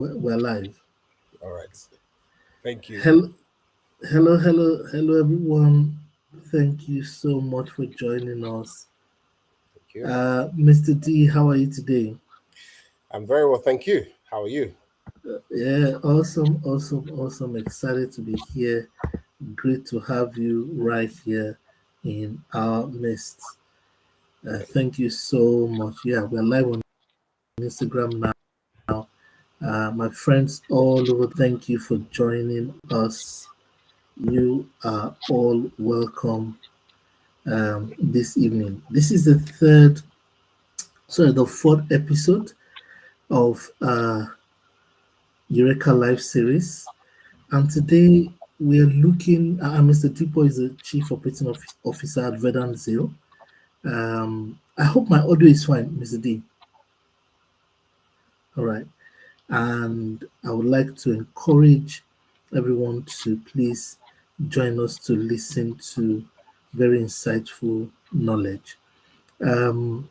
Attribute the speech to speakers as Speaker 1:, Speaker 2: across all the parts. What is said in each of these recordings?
Speaker 1: We're live.
Speaker 2: All right. Thank you.
Speaker 1: Hello, hello, everyone. Thank you so much for joining us.
Speaker 2: Thank you.
Speaker 1: Mr. D, how are you today?
Speaker 2: I'm very well. Thank you. How are you?
Speaker 1: Yeah, awesome. Excited to be here. Great to have you right here in our midst. Thank you so much. Yeah, we're live on Instagram now. My friends all over, thank you for joining us. You are all welcome this evening. This is the fourth episode of Eureka Live series, and today we are looking. Mr. Tipo is the Chief Operating Officer at Verdant Zero. I hope my audio is fine, Mr. D. All right, and I would like to encourage everyone to please join us to listen to very insightful knowledge. Um,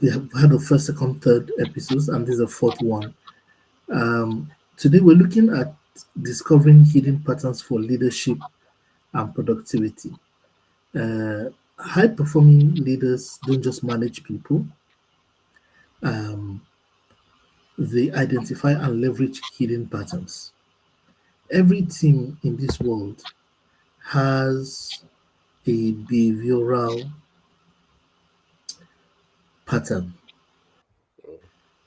Speaker 1: we have had the first, second, third episodes, and this is the fourth one. Today, we're looking at discovering hidden patterns for leadership and productivity. High performing leaders don't just manage people, um, they identify and leverage hidden patterns. Every team in this world has a behavioral pattern.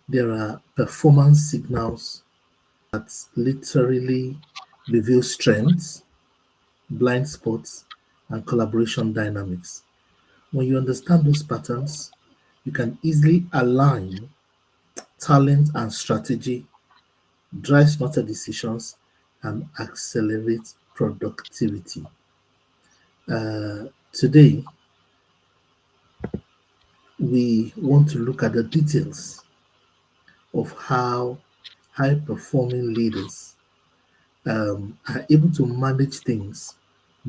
Speaker 1: There are performance signals that literally reveal strengths, blind spots, and collaboration dynamics. When you understand those patterns, you can easily align talent and strategy, drive smarter decisions, and accelerate productivity. Today, we want to look at the details of how high performing leaders are able to manage things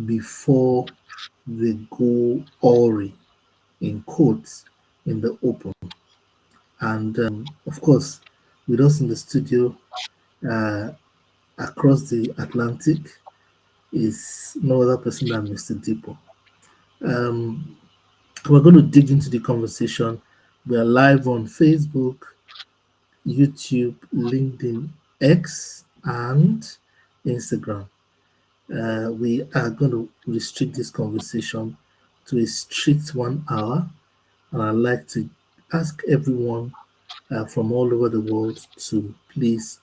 Speaker 1: before they go awry, in quotes, in the open. And of course, with us in the studio uh, across the Atlantic is no other person than Mr. Depot. Um, we're going to dig into the conversation. We are live on Facebook, YouTube, LinkedIn, X, and Instagram. We are going to restrict this conversation to a strict 1 hour, and I'd like to ask everyone from all over the world to please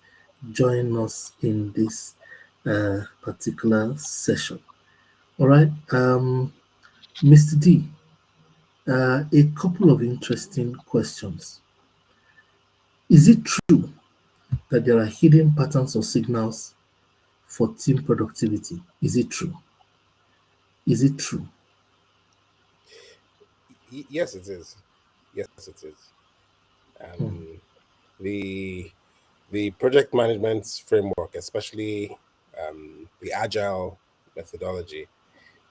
Speaker 1: join us in this particular session. All right, Mr. D, a couple of interesting questions. Is it true that there are hidden patterns or signals for team productivity? Is it true? Is it true?
Speaker 2: Yes, it is. Yes, it is.
Speaker 1: Hmm.
Speaker 2: The project management framework, especially the agile methodology,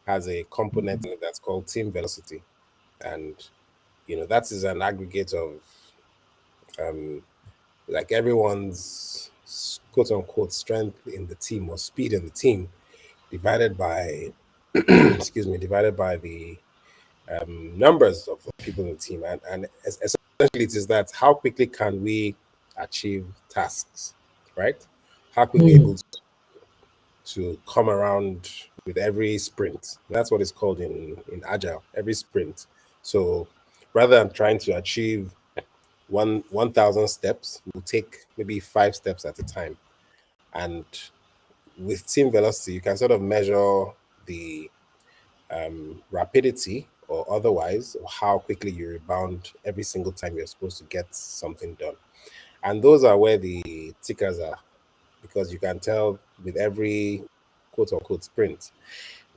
Speaker 2: has a component in it that's called team velocity, and that is an aggregate of um, like everyone's quote unquote strength in the team or speed in the team divided by excuse me, divided by the numbers of people in the team, and essentially it is that how quickly can we achieve tasks, right? How quickly
Speaker 1: Hmm.
Speaker 2: able to come around with every sprint. That's what it's called in agile, every sprint. So rather than trying to achieve 1,000 steps, we'll take maybe 5 steps at a time. And with team velocity, you can sort of measure the rapidity or otherwise, or how quickly you rebound every single time you're supposed to get something done. And those are where the tickers are, because you can tell with every quote unquote sprint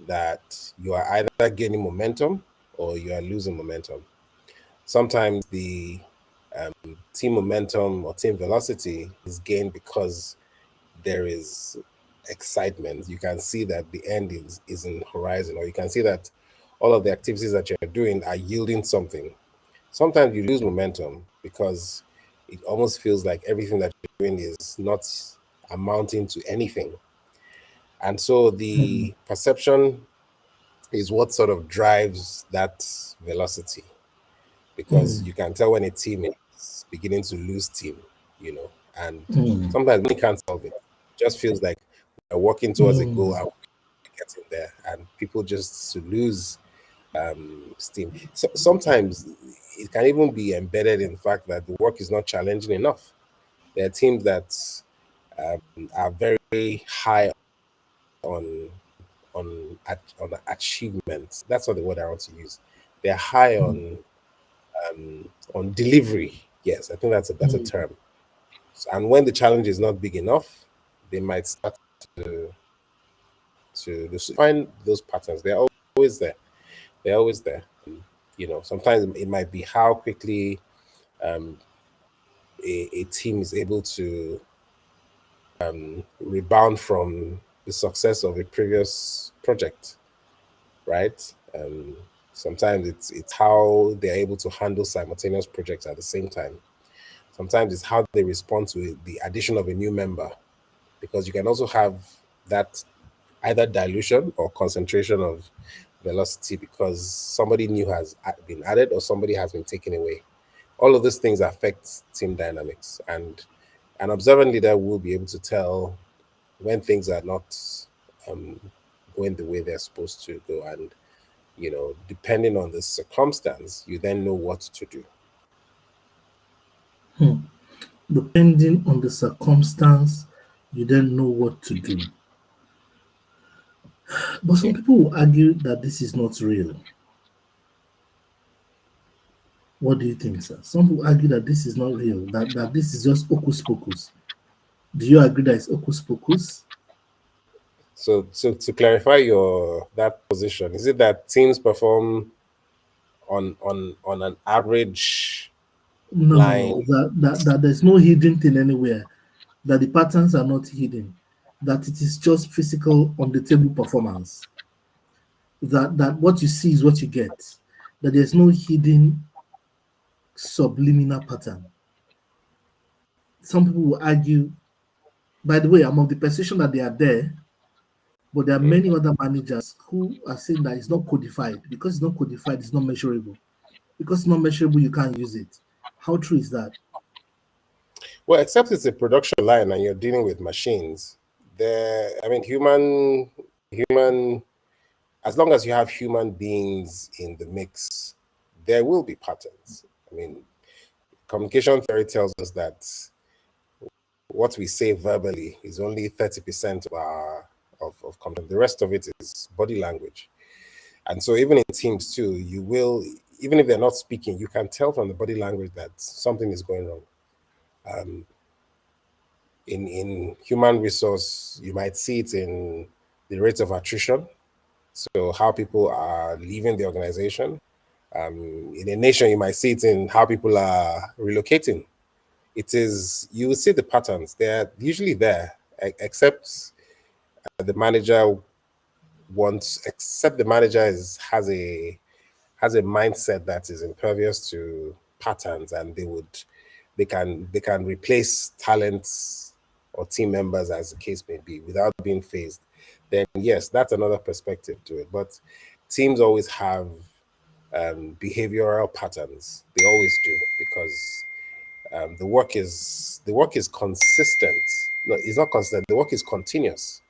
Speaker 2: that you are either gaining momentum or you are losing momentum. Sometimes the team momentum or team velocity is gained because there is excitement. You can see that the end is in horizon, or you can see that all of the activities that you're doing are yielding something. Sometimes you lose momentum because it almost feels like everything that you're doing is not amounting to anything. And so
Speaker 1: mm,
Speaker 2: the perception is what sort of drives that velocity, because
Speaker 1: mm,
Speaker 2: you can tell when a team is beginning to lose team, you know, and
Speaker 1: mm,
Speaker 2: sometimes we can't solve it. It just feels like we're working towards a goal
Speaker 1: mm,
Speaker 2: and we're getting there, and people just to lose steam. So sometimes it can even be embedded in the fact that the work is not challenging enough. There are teams that are very high on on on achievement. That's not the word I want to use. They're high on delivery. Yes, I think that's a better
Speaker 1: mm,
Speaker 2: term. And when the challenge is not big enough, they might start to find those patterns. They're always there. They're always there. Sometimes it might be how quickly um, a team is able to rebound from the success of a previous project, right? Um, Sometimes it's how they're able to handle simultaneous projects at the same time. Sometimes it's how they respond to the addition of a new member, because you can also have that either dilution or concentration of velocity because somebody new has been added or somebody has been taken away. All of these things affect team dynamics, and an observant leader will be able to tell when things are not um, going the way they're supposed to go. And depending on the circumstance, you then know what to do.
Speaker 1: mm. Depending on the circumstance, you then know what to do. But some
Speaker 2: Yeah.
Speaker 1: people will argue that this is not real. What do you think, sir? Some people argue that this is not real, that this is just hocus pocus. Do you agree that it's hocus pocus?
Speaker 2: So to clarify your that position, is it that teams perform on an average line?
Speaker 1: No, that there's no hidden thing anywhere, that the patterns are not hidden, that it is just physical on the table performance, that what you see is what you get, that there's no hidden subliminal pattern. Some people will argue, by the way, I'm of the persuasion that they are there, but there are
Speaker 2: Mm.
Speaker 1: many other managers who are saying that it's not codified. Because it's not codified, it's not measurable. Because it's not measurable, you can't use it. How true is that?
Speaker 2: Well, except it's a production line and you're dealing with machines. I mean, human. As long as you have human beings in the mix, there will be patterns. I mean, communication theory tells us that what we say verbally is only 30% of our of content. The rest of it is body language. And so even in teams too, you will, even if they're not speaking, you can tell from the body language that something is going wrong. Um, in human resource, you might see it in the rate of attrition. So how people are leaving the organization. In a nation, you might see it in how people are relocating. It is, you will see the patterns. They're usually there, except the manager except the manager has a mindset that is impervious to patterns, and they can replace talents or team members as the case may be without being phased. Then yes, that's another perspective to it. But teams always have behavioral patterns. They always do, because the work is consistent. No, it's not consistent. The work is continuous,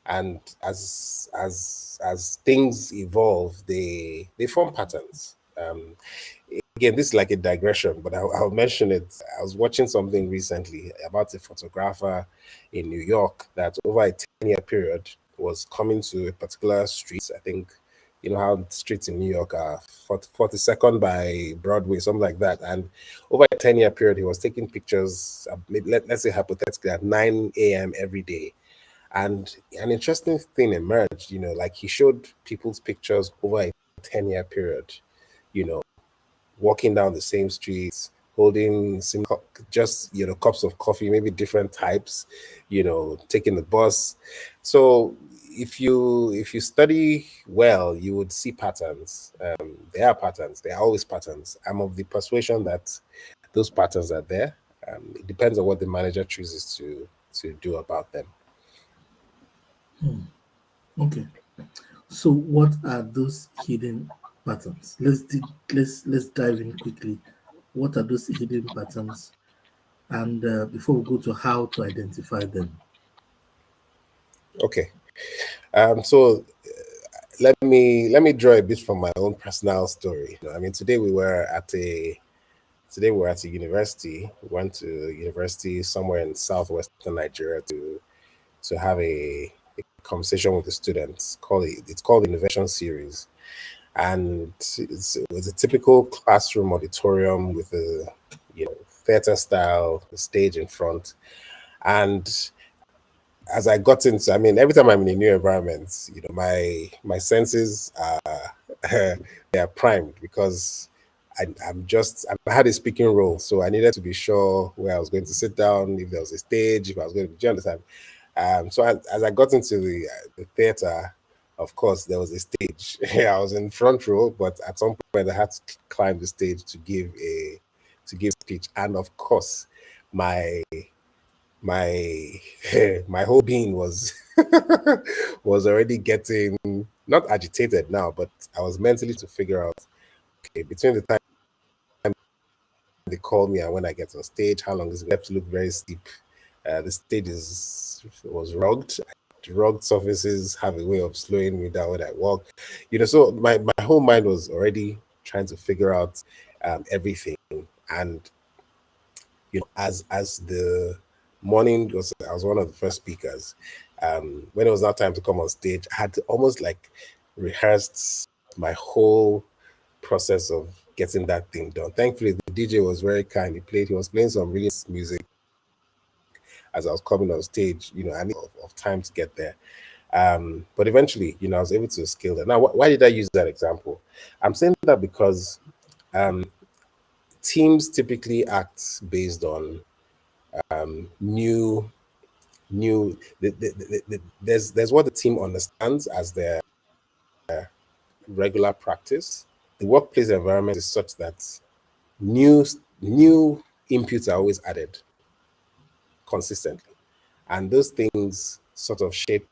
Speaker 2: and as things evolve, they form patterns. Again, this is like a digression, but I'll mention it. I was watching something recently about a photographer in New York that over a 10-year period was coming to a particular street. I think you know how streets in New York are 42nd by Broadway, something like that. And over a 10-year period, he was taking pictures, maybe let's say hypothetically at 9 a.m. every day. And an interesting thing emerged, like he showed people's pictures over a 10-year period, you know, walking down the same streets, holding just cups of coffee, maybe different types, taking the bus. So if you study well, you would see patterns. There are patterns. There are always patterns. I'm of the persuasion that those patterns are there. It depends on what the manager chooses to do about them.
Speaker 1: Okay. So what are those hidden patterns? Let's dive in quickly. What are those hidden patterns? And before we go to how to identify them.
Speaker 2: Okay. So let me draw a bit from my own personal story. I mean, today we were at a university. We went to university somewhere in southwestern Nigeria to have a conversation with the students. It's called the Innovation Series, and it was a typical classroom auditorium with a theater style, the stage in front, and as I got into, I mean, every time I'm in a new environment, my senses are they are primed because I had a speaking role, so I needed to be sure where I was going to sit down, if there was a stage, if I was going to. Do you understand? So as I got into the theater, of course there was a stage. I was in front row, but at some point I had to climb the stage to give speech, and of course my my my whole being was was already getting not agitated now, but I was mentally to figure out, okay, between the time they call me and when I get on stage, how long is it? We have to look very steep. The stage was rugged. Rugged surfaces have a way of slowing me down when I walk. So my whole mind was already trying to figure out everything. And as the morning was, I was one of the first speakers. When it was now time to come on stage, I had to almost like rehearsed my whole process of getting that thing done. Thankfully, the DJ was very kind. He was playing some really nice music as I was coming on stage. I need of time to get there. But eventually, I was able to scale that. Now, why did I use that example? I'm saying that because teams typically act based on new there's what the team understands as their regular practice. The workplace environment is such that new new inputs are always added consistently, and those things sort of shape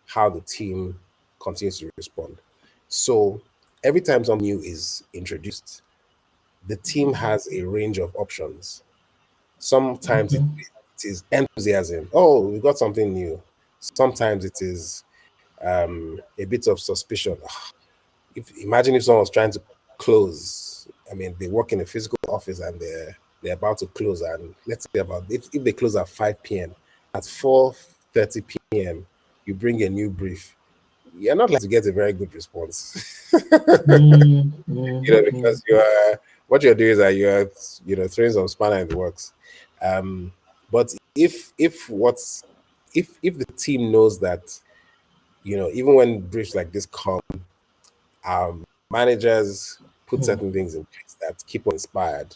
Speaker 2: how the team continues to respond. So every time something new is introduced, the team has a range of options. Sometimes
Speaker 1: Mhm,
Speaker 2: it is enthusiasm. Oh, we got something new. Sometimes it is a bit of suspicion. If imagine if someone was trying to close. I mean, they work in a physical office and they're about to close, and let's say about if they close at 5 p.m. at 4:30 p.m. you bring a new brief. You're not likely to get a very good response.
Speaker 1: mhm, mhm,
Speaker 2: Because you are what you're doing is that you're throwing some spanner in the works. But if the team knows that even when briefs like this come, managers put
Speaker 1: mhm,
Speaker 2: certain things in place that keep us inspired,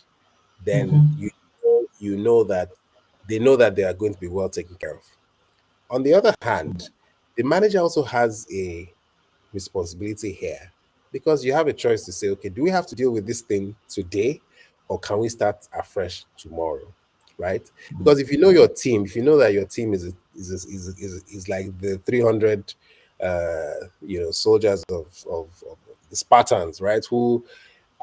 Speaker 2: then
Speaker 1: mhm,
Speaker 2: you know that they know that they are going to be well taken care of. On the other hand, the manager also has a responsibility here because you have a choice to say, okay, do we have to deal with this thing today or can we start afresh tomorrow? Right? Because if you know that your team is like the 300 soldiers of the Spartans, right? Who,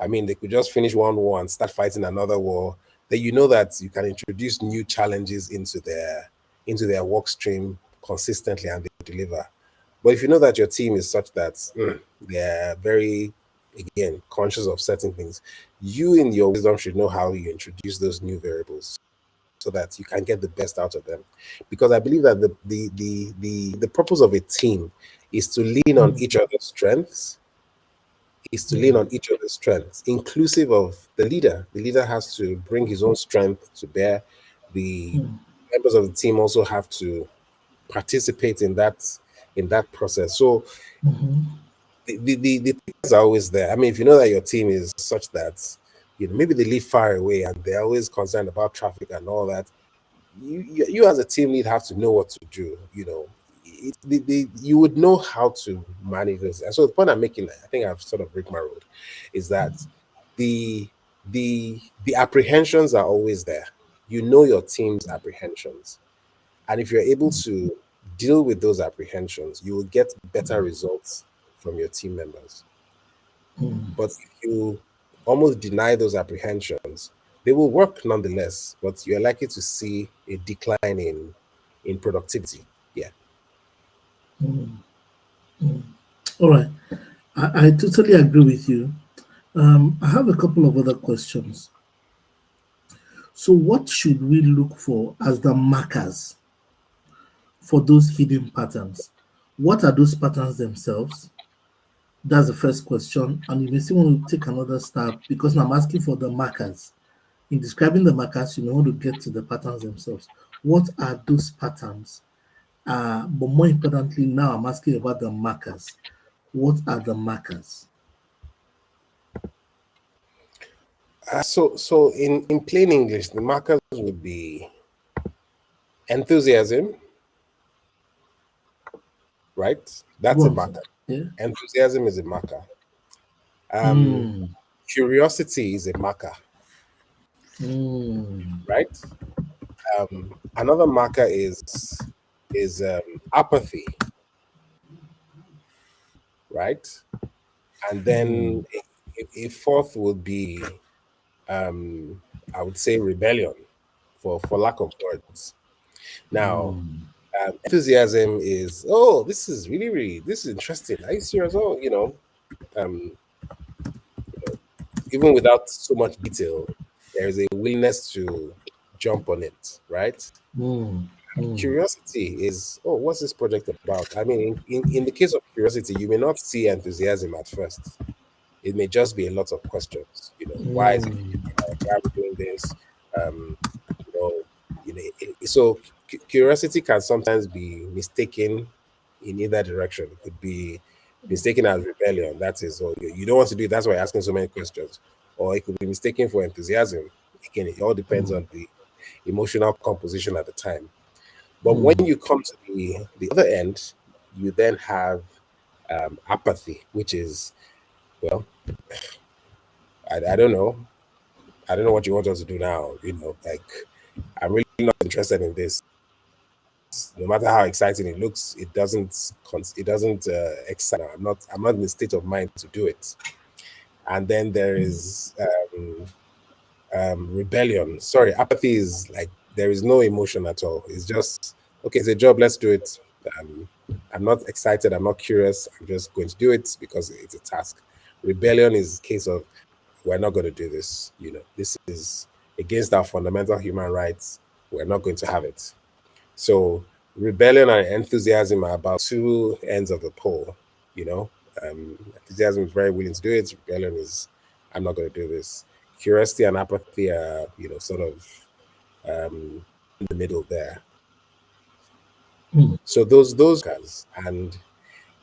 Speaker 2: I mean, they could just finish one war and start fighting another war. Then you know that you can introduce new challenges into their work stream consistently and they deliver. But if you know that your team is such that they're very, again, conscious of certain things, you in your wisdom should know how you introduce those new variables so that you can get the best out of them. Because I believe that the purpose of a team is to lean on
Speaker 1: mhm.
Speaker 2: each other's strengths,
Speaker 1: Yeah.
Speaker 2: inclusive of the leader. The leader has to bring his own strength to bear. The
Speaker 1: Mhm,
Speaker 2: members of the team also have to participate in that process. So
Speaker 1: mhm,
Speaker 2: the things are always there. I mean, if you know that your team is such that maybe they live far away and they're always concerned about traffic and all that, you as a team lead have to know what to do. You would know how to manage this. And so the point I'm making, I think I've sort of bricked my road, is that the the apprehensions are always there. you know your team's apprehensions. And if you're able to deal with those apprehensions, you will get better results from your team members. But if you almost deny those apprehensions, they will work nonetheless, but you're likely to see a decline in productivity. Yeah.
Speaker 1: All right. I totally agree with you. I have a couple of other questions. So, what should we look for as the markers for those hidden patterns? What are those patterns themselves? That's the first question. And you may still want to take another step because I'm asking for the markers. In describing the markers, you may want to get to the patterns themselves. What are those patterns? But more importantly, now I'm asking about the markers. What are the markers?
Speaker 2: So in plain English, the markers would be enthusiasm, right?
Speaker 1: Go
Speaker 2: That's a
Speaker 1: on, sir.
Speaker 2: marker.
Speaker 1: Yeah.
Speaker 2: Enthusiasm is a marker. Um,
Speaker 1: Hmm.
Speaker 2: Curiosity is a marker,
Speaker 1: Hmm.
Speaker 2: right? Another marker is apathy, right? And
Speaker 1: Hmm.
Speaker 2: then a fourth would be, um, I would say, rebellion, for lack of words. Now,
Speaker 1: Hmm.
Speaker 2: enthusiasm is, oh, this is really this is interesting. Are you serious? Oh, um, even without so much detail, there is a willingness to jump on it, right?
Speaker 1: Hmm. Hmm.
Speaker 2: Curiosity is, oh, what's this project about? I mean, in the case of curiosity, you may not see enthusiasm at first. It may just be a lot of questions. Why is it being
Speaker 1: Hmm.
Speaker 2: done? Why are we doing this? Um, you know, so curiosity can sometimes be mistaken in either direction. It could be mistaken as rebellion. That is, oh, you don't want to do it. That's why you're asking so many questions. Or it could be mistaken for enthusiasm. Again, it all depends on the emotional composition at the time. But when
Speaker 1: Hmm.
Speaker 2: you come to the other end, you then have apathy, which is, well, I don't know. I don't know what you want us to do now. Like, I'm really not interested in this. No matter how exciting it looks, it doesn't excite. I'm not in the state of mind to do it. And then there is rebellion. Sorry, apathy is like there is no emotion at all. It's just, okay, it's a job, let's do it. Um, I'm not excited, I'm not curious, I'm just going to do it because it's a task. Rebellion is a case of, we're not going to do this. This is against our fundamental human rights. We're not going to have it. So rebellion and enthusiasm are about two ends of the pole. You know, Enthusiasm is very willing to do it. Rebellion is, I'm not going to do this. Curiosity and apathy are, sort of in the middle there.
Speaker 1: Hmm.
Speaker 2: So those guys, and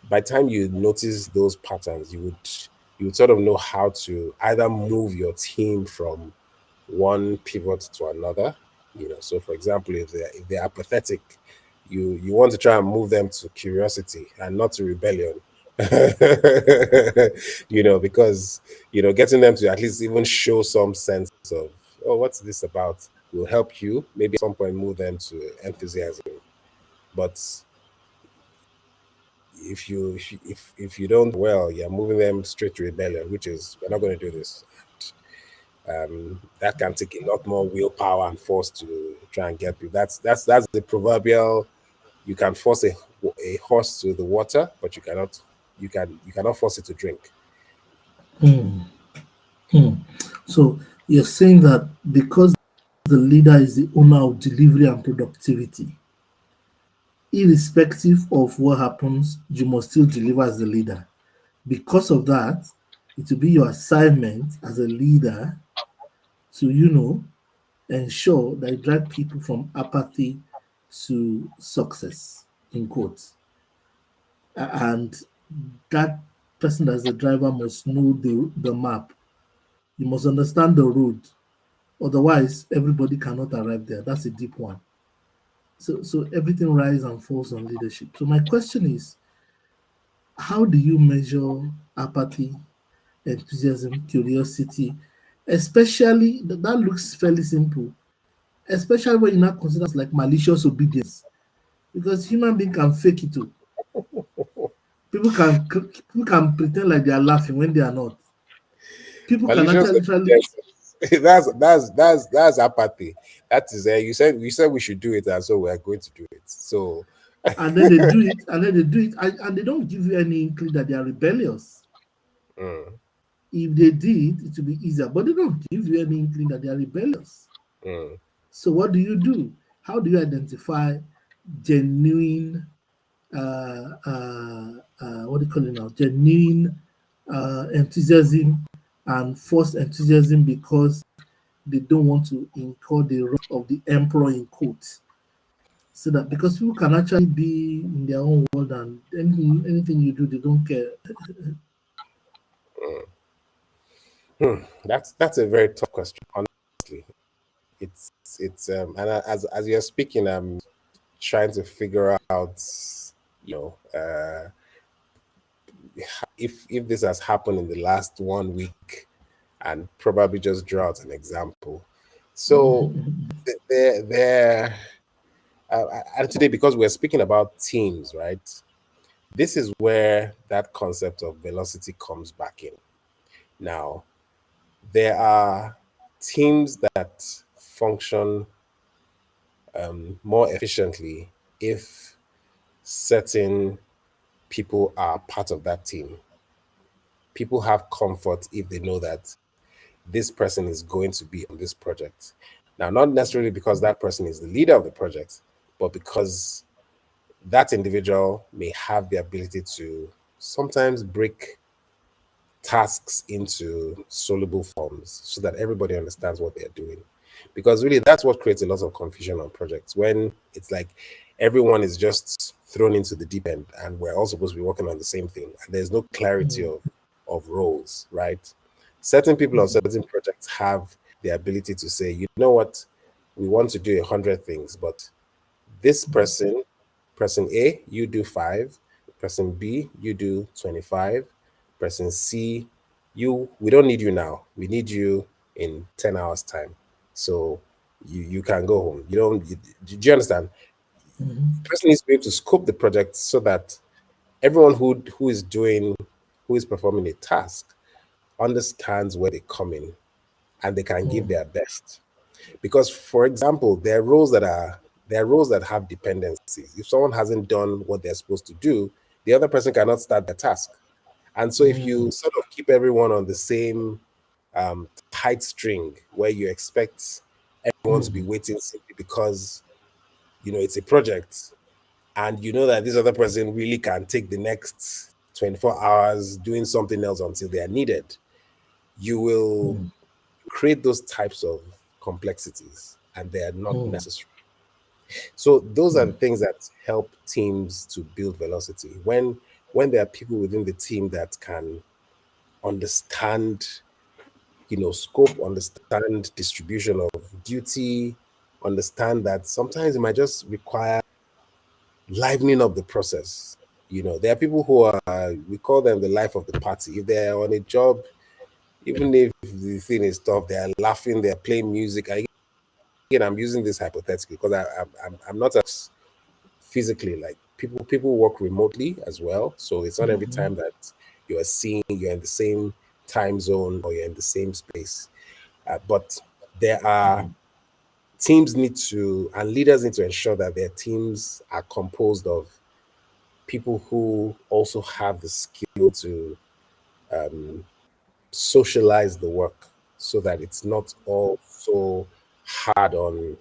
Speaker 2: by the time you notice those patterns, you would sort of know how to either move your team from one pivot to another. So for example, if they're apathetic, you want to try and move them to curiosity and not to rebellion. Because getting them to at least even show some sense of, oh, what's this about, will help you maybe at some point move them to enthusiasm. But if you don't well, you're moving them straight to rebellion, which is, we're not going to do this. That can take a lot more willpower and force to try and get people. That's the proverbial, you can force a horse to the water, but you cannot force it to drink.
Speaker 1: Hmm. Hmm. So you're saying that because the leader is the owner of delivery and productivity, irrespective of what happens, you must still deliver as the leader. Because of that, it will be your assignment as a leader to, ensure that you drive people from apathy to success, in quotes. And that person as the driver must know the map. You must understand the road. Otherwise, everybody cannot arrive there. That's a deep one. So everything rises and falls on leadership. So my question is, how do you measure apathy, enthusiasm, curiosity? Especially that looks fairly simple, especially when you now consider like malicious obedience, because human being can fake it too. People can pretend like they are laughing when they are not. People can
Speaker 2: Malicious
Speaker 1: actually literally,
Speaker 2: obedience. That's apathy. That is you said we should do it, and so we are going to do it. So
Speaker 1: and then they do it, and then they do it, and they don't give you any inkling that they are rebellious.
Speaker 2: mm,
Speaker 1: If they did, it would be easier, but they don't give you any inkling that they are rebellious.
Speaker 2: mm,
Speaker 1: So what do you do? How do you identify genuine, what do you call it now? Genuine enthusiasm and forced enthusiasm because they don't want to incur the wrath of the emperor in quotes. So that because people can actually be in their own world and anything you do, they don't care.
Speaker 2: mm. That's a very tough question. Honestly, it's as you're speaking, I'm trying to figure out, you know, if this has happened in the last 1 week, and probably just draw out an example. So there, and today, because we're speaking about teams, right? This is where that concept of velocity comes back in. Now, there are teams that function more efficiently if certain people are part of that team. People have comfort if they know that this person is going to be on this project. Now, not necessarily because that person is the leader of the project, but because that individual may have the ability to sometimes break tasks into soluble forms so that everybody understands what they're doing. Because really, that's what creates a lot of confusion on projects when it's like everyone is just thrown into the deep end and we're all supposed to be working on the same thing. And there's no clarity of roles, right? Certain people on certain projects have the ability to say, you know what, we want to do 100 things, but this person A, you do five, person B, you do 25, person C, we don't need you now. We need you in 10 hours time. So you can go home. You don't do you understand?
Speaker 1: Mhm.
Speaker 2: The person needs to be able to scope the project so that everyone who is performing a task understands where they come in and they can give their best. Because, for example, there are roles that have dependencies. If someone hasn't done what they're supposed to do, the other person cannot start the task. And so if you sort of keep everyone on the same tight string where you expect everyone to be waiting simply because it's a project, and you know that this other person really can take the next 24 hours doing something else until they are needed, you will create those types of complexities, and they are not necessary. So those are the things that help teams to build velocity. When there are people within the team that can understand, scope, understand distribution of duty, understand that sometimes it might just require livening up the process. There are people who are, we call them the life of the party. If they're on a job, even if the thing is tough, they are laughing, they are playing music. Again, I'm using this hypothetically because I'm not as physically, like people work remotely as well, so it's not every time that you're in the same time zone or you're in the same space. But there are teams need to and leaders need to ensure that their teams are composed of people who also have the skill to socialize the work so that it's not all so hard on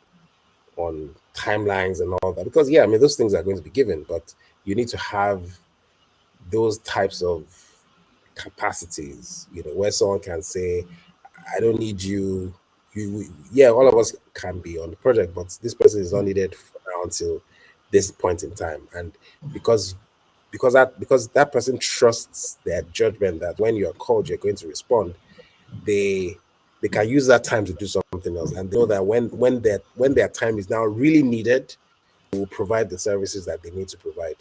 Speaker 2: timelines and all that. Because yeah, I mean those things are going to be given, but you need to have those types of capacities, where someone can say, I don't need you. Yeah, all of us can be on the project, but this person is not needed for now until this point in time. And because because that person trusts their judgment that when you're called, you're going to respond, they they can use that time to do something else. And they know that when their time is now really needed, will provide the services that they need to provide.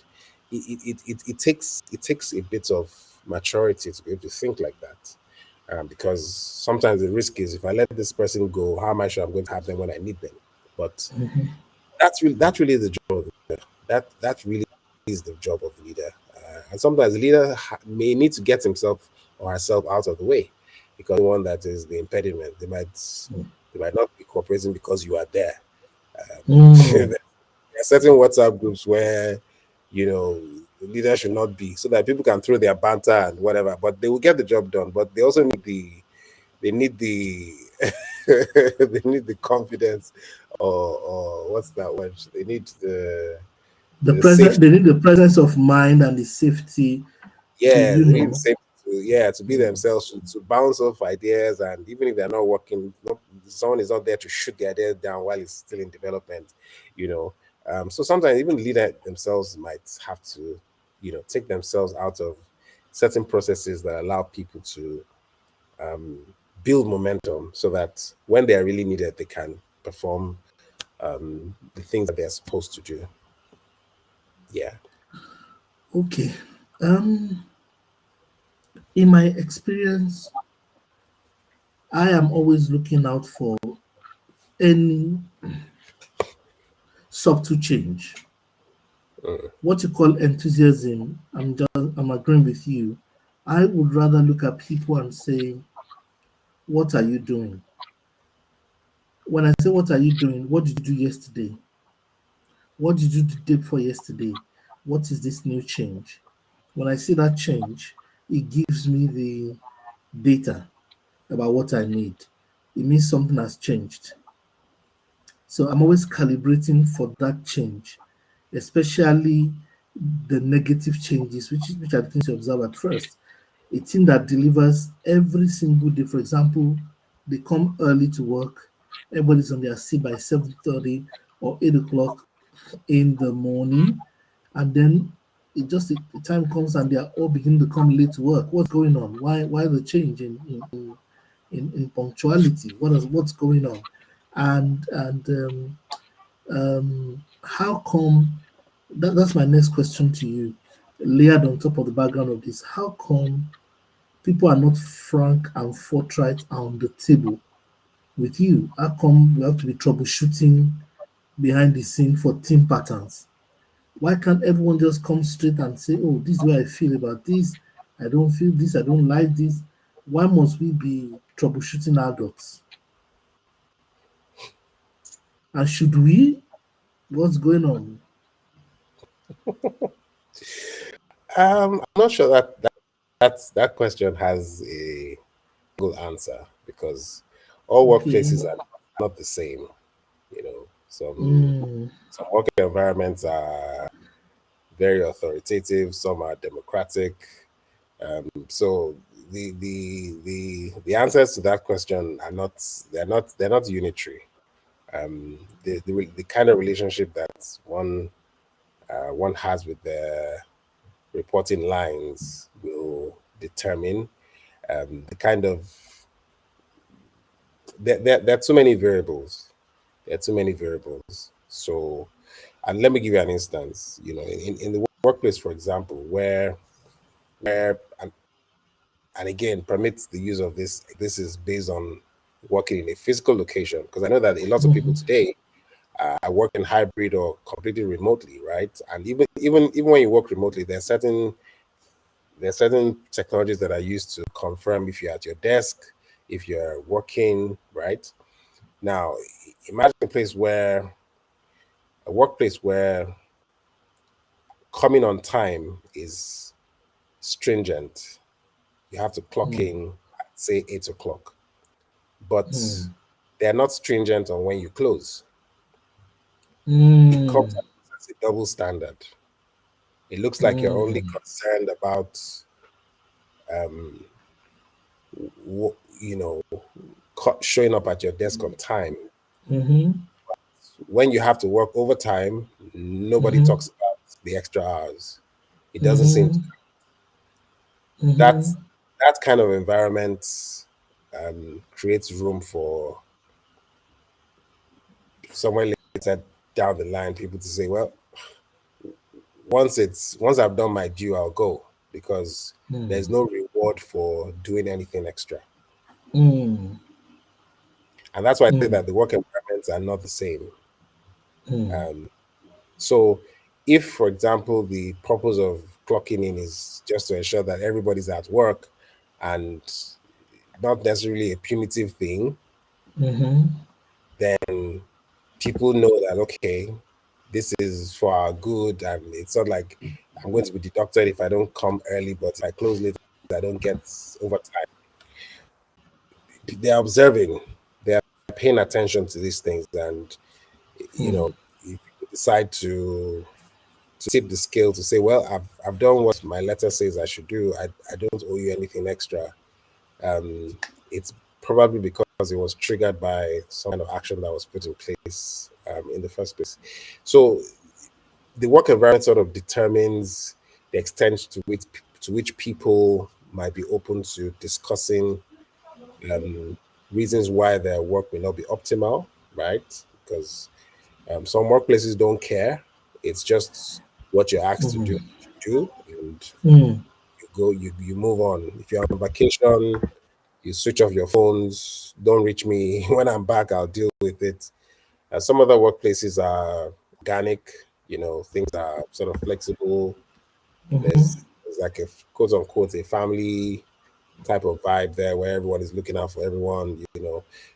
Speaker 2: It takes a bit of maturity to be able to think like that, because sometimes the risk is if I let this person go, how am I sure I'm going to have them when I need them? But
Speaker 1: Mhm.
Speaker 2: that's really the job of the leader. That really is the job of the leader. And sometimes the leader may need to get himself or herself out of the way, because one that is the impediment. They might not be cooperating because you are there.
Speaker 1: Mm.
Speaker 2: There are certain WhatsApp groups where the leader should not be, so that people can throw their banter and whatever, but they will get the job done. But they also need the they need the confidence, or what's that word? They need the safety.
Speaker 1: They need the presence of mind and the safety to,
Speaker 2: Yeah, they need the safety to be
Speaker 1: mm,
Speaker 2: themselves, to bounce off ideas, and even if they're not working, someone is not there to shoot the idea down while it's still in development. You know, so sometimes even leaders themselves might have to, take themselves out of certain processes that allow people to um, build momentum, so that when they are really needed, they can perform the things that they're supposed to do. Yeah.
Speaker 1: okay. Um, in my experience, I am always looking out for any subtle change.
Speaker 2: Mm.
Speaker 1: What you call enthusiasm, I'm agreeing with you. I would rather look at people and say, what are you doing? When I say what are you doing, what did you do yesterday? What did you do the day before yesterday? What is this new change? When I see that change, it gives me the data about what I need. It means something has changed. So I'm always calibrating for that change, especially the negative changes, which are the things you observe at first. A team that delivers every single day, for example, they come early to work, everybody's on their seat by 7:30 or 8 o'clock in the morning, and then it just the time comes and they are all beginning to come late to work. What's going on? Why the change in punctuality? What's going on? And how come that's my next question to you, layered on top of the background of this. How come people are not frank and forthright on the table with you? How come we have to be troubleshooting behind the scene for team patterns? Why can't everyone just come straight and say, oh, this is what I feel about this? I don't feel this, I don't like this. Why must we be troubleshooting adults? And should we? What's going on?
Speaker 2: I'm not sure that question has a single answer, because all
Speaker 1: Okay.
Speaker 2: workplaces are not the same. Some
Speaker 1: Mm,
Speaker 2: work environments are very authoritative, some are democratic. So the answers to that question are not they're not unitary. The kind of relationship that one has with the reporting lines will determine the kind of there are too many variables. There are too many variables. So, and let me give you an instance. In the workplace, for example, where and again, permits the use of this. This is based on working in a physical location, because I know that a lot of people
Speaker 1: mhm,
Speaker 2: today are working hybrid or completely remotely, right? And even when you work remotely, there are certain technologies that are used to confirm if you're at your desk, if you're working, right? Now, imagine a workplace where coming on time is stringent. You have to clock
Speaker 1: mm,
Speaker 2: in at, say, 8 o'clock, but
Speaker 1: mm,
Speaker 2: they're not stringent on when you close. It comes
Speaker 1: mm,
Speaker 2: as a double standard. It looks like you're only
Speaker 1: mm,
Speaker 2: concerned about, um, you know, showing up at your desk on time.
Speaker 1: mhm,
Speaker 2: When you have to work overtime, nobody
Speaker 1: mhm,
Speaker 2: talks about the extra hours. It doesn't seem
Speaker 1: mhm,
Speaker 2: that
Speaker 1: mhm,
Speaker 2: that kind of environment creates room for somewhere later down the line people to say, well, once I've done my due, I'll go, because there's
Speaker 1: mm,
Speaker 2: no reward for doing anything extra.
Speaker 1: mm,
Speaker 2: And that's why I say
Speaker 1: mm,
Speaker 2: that the work environments are not the same.
Speaker 1: mm,
Speaker 2: So, if, for example, the purpose of clocking in is just to ensure that everybody's at work and not necessarily a punitive thing,
Speaker 1: mm-hmm,
Speaker 2: then people know that, okay, this is for our good, and it's not like I'm going to be deducted if I don't come early, but if I close late, I don't get overtime. They're observing, they're paying attention to these things, and
Speaker 1: mm,
Speaker 2: if you decide to tip the scale to say, well, I've done what my letter says I should do. I don't owe you anything extra. It's probably because it was triggered by some kind of action that was put in place in the first place. So the work environment sort of determines the extent to which people might be open to discussing um, reasons why their work may not be optimal, right? Because some workplaces don't care. It's just what you're asked to do,
Speaker 1: mm,
Speaker 2: you do, and
Speaker 1: mm,
Speaker 2: you move on. If you're on vacation, you switch off your phones. Don't reach me. When I'm back, I'll deal with it. Some other workplaces are organic. Things are sort of flexible. There's like a quote unquote a family type of vibe there where everyone is looking out for everyone.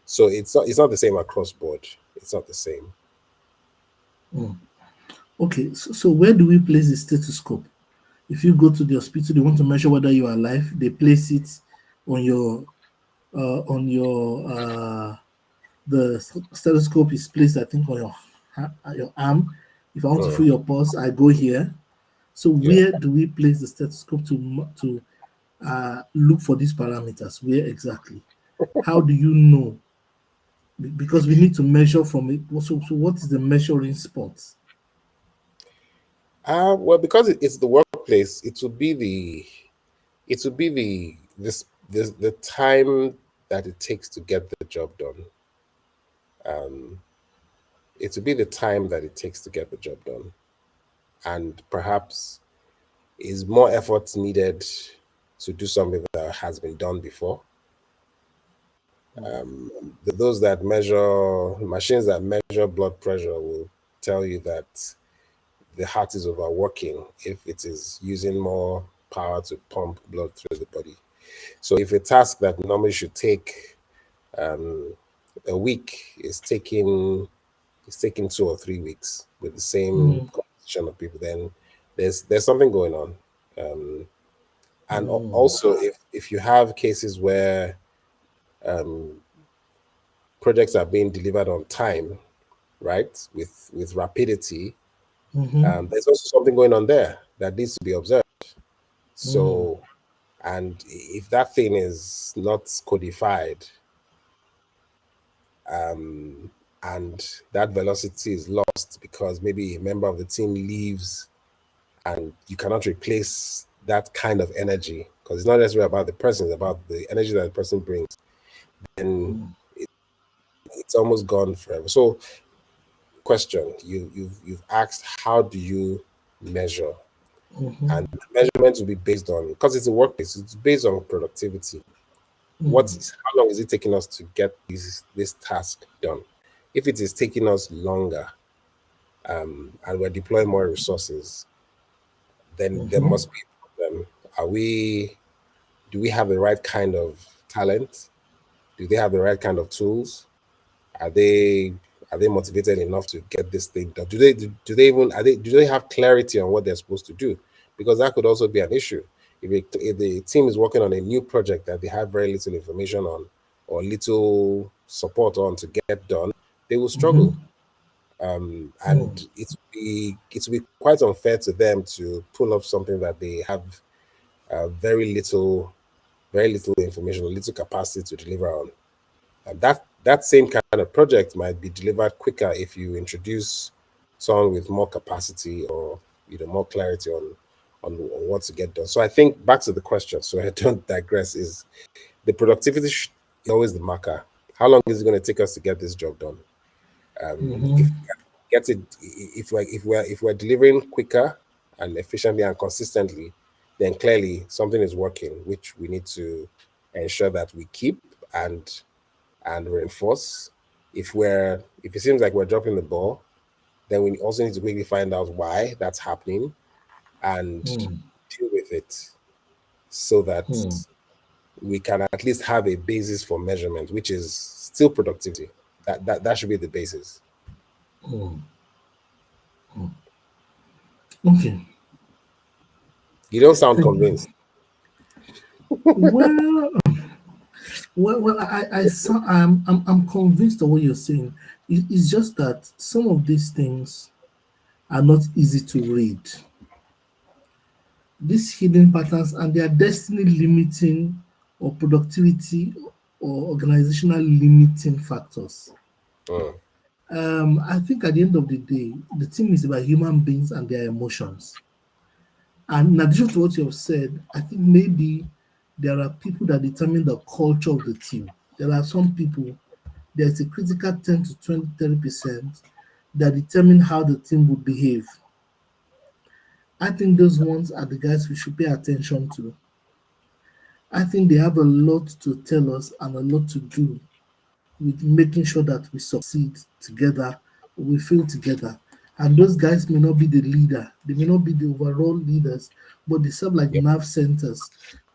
Speaker 2: So it's not the same across board. It's not the same.
Speaker 1: mm. Okay, so where do we place the stethoscope? If you go to the hospital, they want to measure whether you are alive. They place it on your the stethoscope is placed, I think, on your arm. If I want to
Speaker 2: Mm,
Speaker 1: feel your pulse, I go here. So
Speaker 2: yeah.
Speaker 1: where do we place the stethoscope to look for these parameters? Where exactly? How do you know? Because we need to measure from it. So what is the measuring spot?
Speaker 2: Well, because it's the workplace, it would be the time that it takes to get the job done. Um, it would be the time that it takes to get the job done, and perhaps is more effort needed to do something that has been done before. Those that measure machines that measure blood pressure will tell you that the heart is overworking if it is using more power to pump blood through the body. So if a task that normally should take um, a week is taking 2 or 3 weeks with the same
Speaker 1: Mm,
Speaker 2: composition of people, then there's something going on. Um, and
Speaker 1: mm,
Speaker 2: also, if you have cases where um, projects are being delivered on time, right, with rapidity,
Speaker 1: mm-hmm,
Speaker 2: there's also something going on there that needs to be observed.
Speaker 1: mm,
Speaker 2: So, and if that thing is not codified, um, and that velocity is lost because maybe a member of the team leaves and you cannot replace that kind of energy because it's not necessarily about the person, it's about the energy that the person brings, then
Speaker 1: mm,
Speaker 2: it's almost gone forever. So, question you've asked, how do you measure? And
Speaker 1: mm-hmm,
Speaker 2: the measurement will be based on, because it's a workplace, it's based on productivity.
Speaker 1: mm,
Speaker 2: How long is it taking us to get this task done? If it is taking us longer, and we're deploying more resources, then there
Speaker 1: mm-hmm,
Speaker 2: must be a problem. Are we Do we have the right kind of talent? Do they have the right kind of tools? Are they are they motivated enough to get this thing done? Do they even do they have clarity on what they're supposed to do? Because that could also be an issue. If the team is working on a new project that they have very little information on or little support on to get done, they will
Speaker 1: mm-hmm,
Speaker 2: struggle. And
Speaker 1: mm,
Speaker 2: it will be quite unfair to them to pull off something that they have very little information, little capacity to deliver on. And that same kind of project might be delivered quicker if you introduce someone with more capacity or more clarity on what to get done. So I think back to the question, so I don't digress, is the productivity is always the marker. How long is it going to take us to get this job done? If
Speaker 1: mm-hmm,
Speaker 2: we get it, if we're delivering quicker and efficiently and consistently, then clearly something is working, which we need to ensure that we keep and reinforce. If it seems like we're dropping the ball, then we also need to quickly find out why that's happening and deal with it so that we can at least have a basis for measurement, which is still productivity. That should be the basis.
Speaker 1: Okay.
Speaker 2: You don't sound
Speaker 1: Thank you.
Speaker 2: convinced.
Speaker 1: Well, I'm convinced of what you're saying. It's just that some of these things are not easy to read. These hidden patterns and their destiny limiting or productivity or organizational limiting factors.
Speaker 2: Mm,
Speaker 1: I think at the end of the day, the team is about human beings and their emotions. And in addition to what you have said, I think maybe there are people that determine the culture of the team. There are some people, there's a critical 10 to 20, 30% that determine how the team would behave. I think those ones are the guys we should pay attention to. I think they have a lot to tell us and a lot to do with making sure that we succeed together, we feel together. And those guys may not be the leader, they may not be the overall leaders, but they serve like
Speaker 2: yep.
Speaker 1: nerve centers.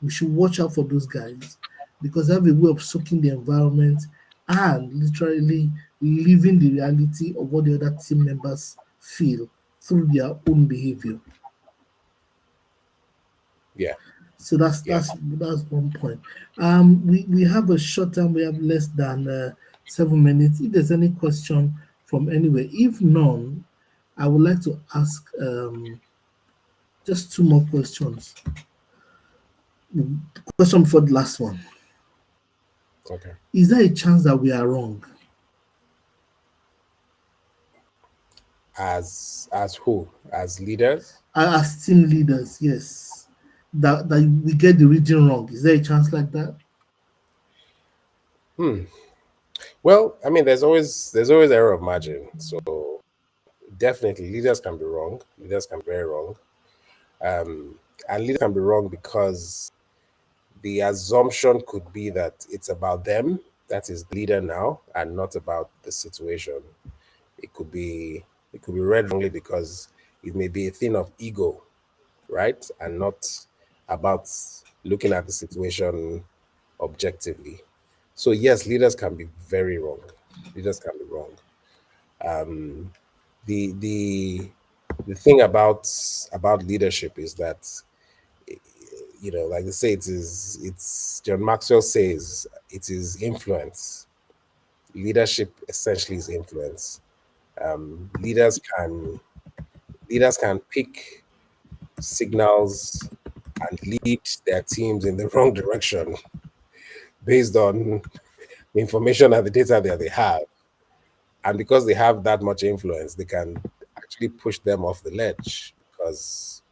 Speaker 1: We should watch out for those guys because they have a way of soaking the environment and literally living the reality of what the other team members feel through their own behavior.
Speaker 2: Yeah.
Speaker 1: So that's
Speaker 2: Yeah.
Speaker 1: that's one point. We have a short time. We have less than 7 minutes. If there's any question from anywhere, if none, I would like to ask just two more questions. Question before the last one:
Speaker 2: Okay.
Speaker 1: is there a chance that we are wrong
Speaker 2: As who? As leaders?
Speaker 1: as team leaders? Yes, that we get the region wrong. Is there a chance like that?
Speaker 2: Hmm. Well, I mean, there's always error of margin. So definitely leaders can be wrong. Leaders can be very wrong. Um, and leaders can be wrong because the assumption could be that it's about them, that is the leader now, and not about the situation. It could be it could be read wrongly because it may be a thing of ego, right? And not about looking at the situation objectively. So yes, leaders can be very wrong. Leaders can be wrong. Um, the the thing about leadership is that, like they say, it's John Maxwell says it is influence. Leadership essentially is influence. Um, leaders can leaders can pick signals and lead their teams in the wrong direction based on the information and the data that they have. And because they have that much influence, they can actually push them off the ledge because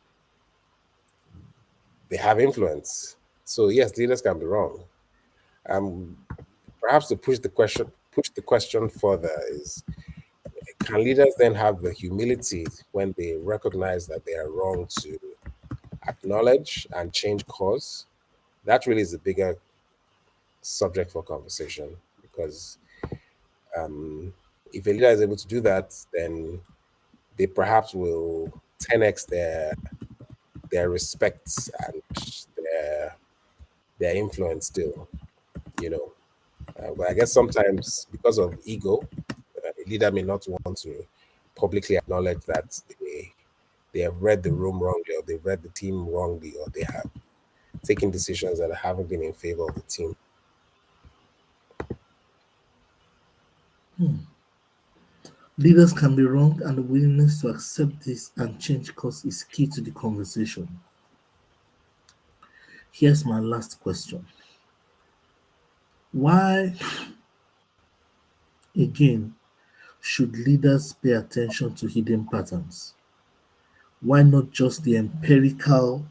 Speaker 2: they have influence. So yes, leaders can be wrong. Um, Perhaps to push the question further is, can leaders then have the humility when they recognize that they are wrong to acknowledge and change course? That really is a bigger subject for conversation because if a leader is able to do that, then they perhaps will 10x their respect and their their influence still, you know. But I guess sometimes because of ego, a leader may not want to publicly acknowledge that they have read the room wrongly, or they've read the team wrongly, or they have taken decisions that haven't been in favor of the team.
Speaker 1: Leaders can be wrong, and the willingness to accept this and change course is key to the conversation. Here's my last question. Why, again, should leaders pay attention to hidden patterns? Why not just the empirical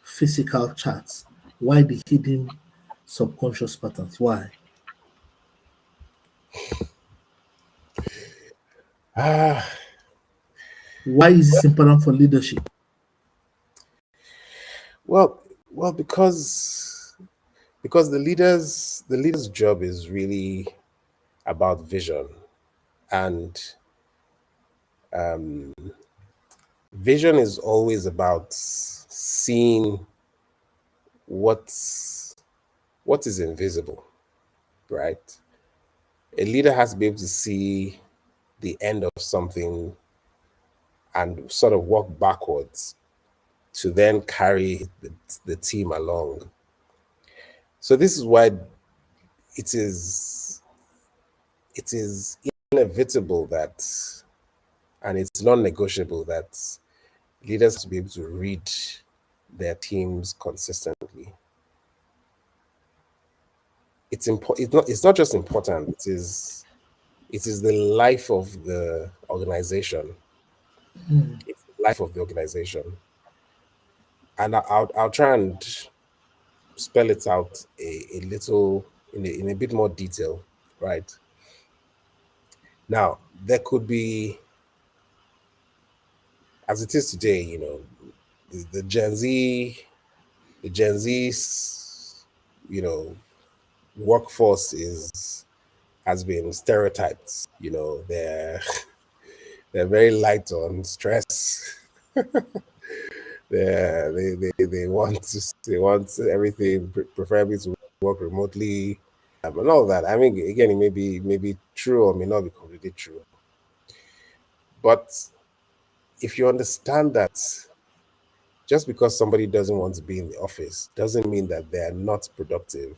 Speaker 1: physical charts? Why the hidden subconscious patterns? Why?
Speaker 2: Ah,
Speaker 1: Why is this important for leadership?
Speaker 2: well, because the leader's job is really about vision, and Um, Vision is always about seeing what's what is invisible, right? A leader has to be able to see the end of something and sort of walk backwards to then carry the team along. So this is why it is it is inevitable that, and it's non-negotiable that leaders have to be able to read their teams consistently. It's not just important, it is the life of the organization. It's the life of the organization. And I'll try and spell it out a little in a bit more detail, right? Now, there could be, as it is today, the Gen Z, the Gen Z's, you know, workforce is has been stereotyped. They're very light on stress. They want everything, preferably to work remotely, and all that. I mean, again, it may be true or may not be completely true. But if you understand that just because somebody doesn't want to be in the office doesn't mean that they are not productive.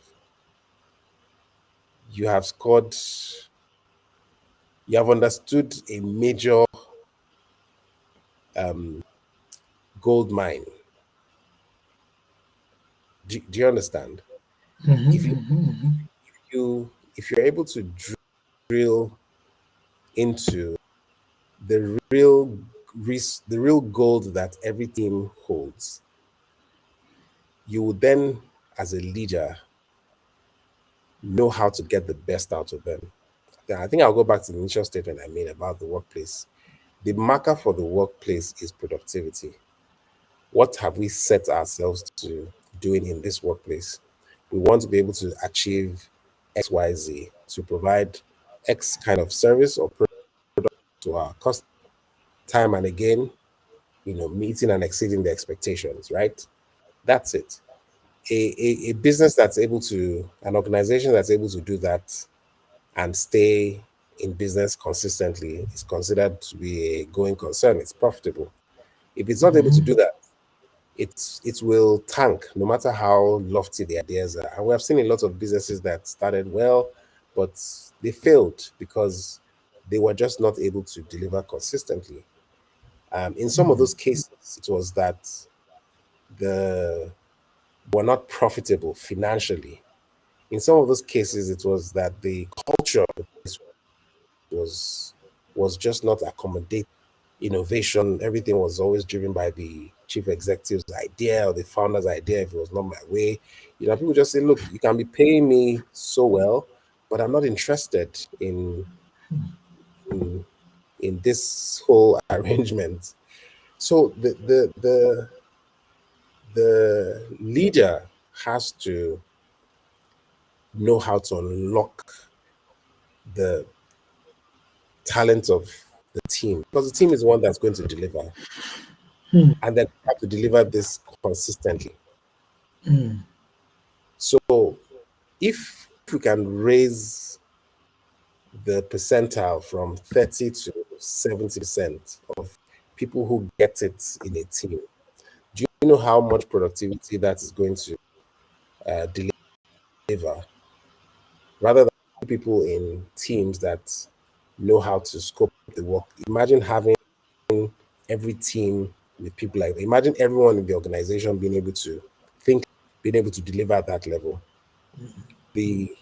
Speaker 2: You have scored, you have understood a major um, gold mine. Do you understand? If you you if you're able to drill into the real gold that every team holds, you will then, as a leader, know how to get the best out of them. Then I think I'll go back to the initial statement I made about the workplace. The marker for the workplace is productivity. What have we set ourselves to doing in this workplace? We want to be able to achieve XYZ, to provide X kind of service or product to our customers time and again, meeting and exceeding the expectations, right? That's it. A business that's able to, an organization that's able to do that and stay in business consistently is considered to be a going concern. It's profitable. If it's not able to do that, it will tank no matter how lofty the ideas are. And we have seen a lot of businesses that started well, but they failed because they were just not able to deliver consistently. In some of those cases, it was that the were not profitable financially. In some of those cases, it was that the culture of the place was was just not accommodating innovation. Everything was always driven by the chief executive's idea or the founder's idea. If it was not my way, people just say, "Look, you can be paying me so well, but I'm not interested in in this whole arrangement." So the leader has to know how to unlock the talent of the team, because the team is the one that's going to deliver, and then have to deliver this consistently. So if we can raise the percentile from 30 to 70% of people who get it in a team, do you know how much productivity that is going to deliver, rather than people in teams that know how to scope the work? Imagine having every team with people like that. Imagine everyone in the organization being able to think, being able to deliver at that level. The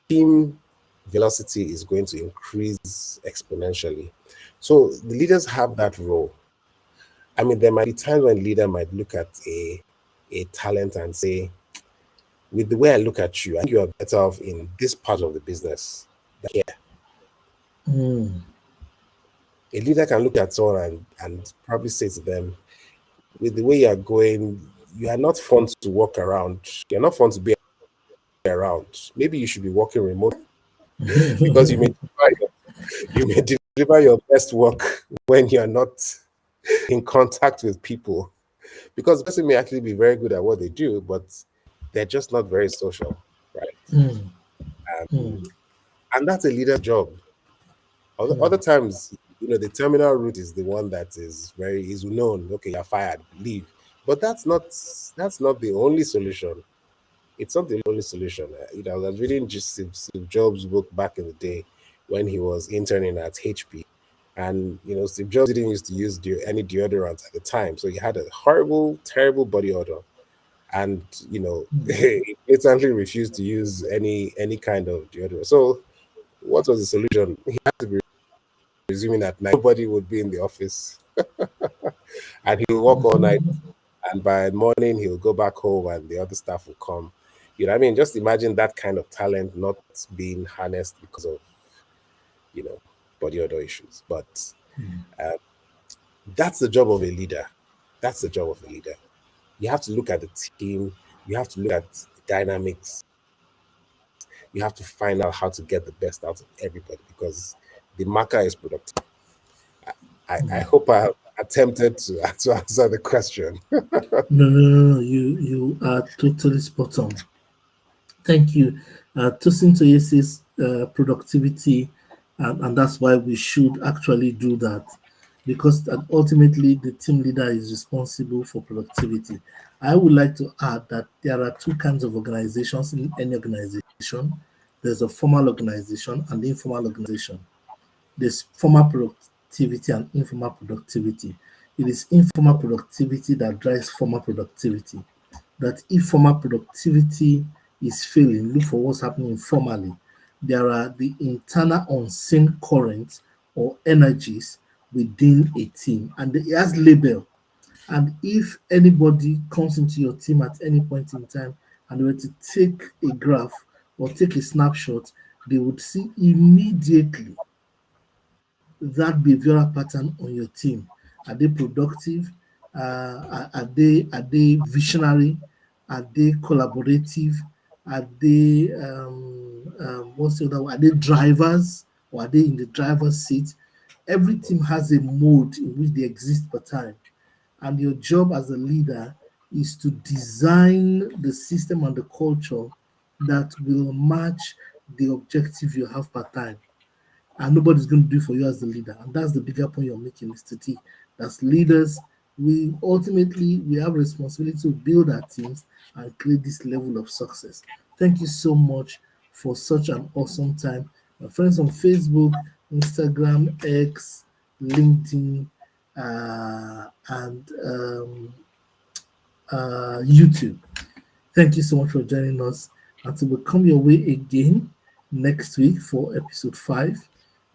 Speaker 2: team velocity is going to increase exponentially. So the leaders have that role. I mean, there might be times when leader might look at a talent and say, with the way I look at you, I think you are better off in this part of the business than here. A leader can look at someone and probably say to them, with the way you are going, you are not fun to walk around. You're not fun to be around. Maybe you should be working remote because you may deliver deliver your best work when you're not in contact with people, because the person may actually be very good at what they do, but they're just not very social, right?
Speaker 1: mm, mm,
Speaker 2: Um, and that's a leader's job. Other
Speaker 1: mm,
Speaker 2: times, the terminal route is the one that is known. Okay, you're fired, leave. But that's not the only solution. It's not the only solution. I was reading just Steve Jobs' book back in the day when he was interning at HP, and Steve Jobs didn't used to use any deodorant at the time, so he had a horrible, terrible body odor, and
Speaker 1: mm,
Speaker 2: he instantly refused to use any kind of deodorant. So what was the solution? He had to be presuming that nobody would be in the office, and he'll work all night,
Speaker 1: mhm.
Speaker 2: and by morning he'll go back home and the other staff will come. You know what I mean? Just imagine that kind of talent not being harnessed because of, you know, body odor issues. But uh, that's the job of a leader. That's the job of a leader. You have to look at the team, you have to look at the dynamics, you have to find out how to get the best out of everybody because the marker is productive. I hope I have attempted to answer the question.
Speaker 1: No, no, no, no. You are totally spot on. Thank you. Tosin Toye says productivity, and that's why we should actually do that because ultimately the team leader is responsible for productivity. I would like to add that there are two kinds of organizations in any organization. There's a formal organization and the informal organization. There's formal productivity and informal productivity. It is informal productivity that drives formal productivity. That if formal productivity is failing, look for what's happening informally. There are the internal unseen currents or energies within a team, and it has label. And if anybody comes into your team at any point in time and they were to take a graph or take a snapshot, they would see immediately that behavioral pattern on your team. Are they productive? Are they visionary? Are they collaborative? Are they what's the other one? Are they drivers or are they in the driver's seat? Every team has a mode in which they exist per time, and your job as a leader is to design the system and the culture that will match the objective you have per time, and nobody's going to do it for you as the leader. And that's the bigger point you're making, Mr. T. As leaders, we have responsibility to build our teams and create this level of success. Thank you so much for such an awesome time. My friends on Facebook, Instagram, X, LinkedIn, and YouTube. Thank you so much for joining us. Until we come your way again next week for episode 5,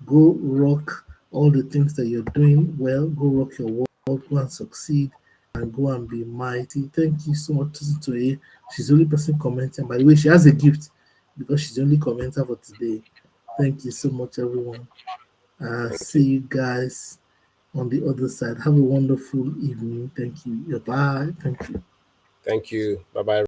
Speaker 1: go rock all the things that you're doing well. Go rock your world, go and succeed, and go and be mighty. Thank you so much to Toye. She's the only person commenting. By the way, she has a gift because she's the only commenter for today. Thank you so much, everyone.
Speaker 2: Thank
Speaker 1: See
Speaker 2: you.
Speaker 1: you guys on the other side. Have a wonderful evening. Thank you. Bye. Thank you.
Speaker 2: Thank you. Bye bye.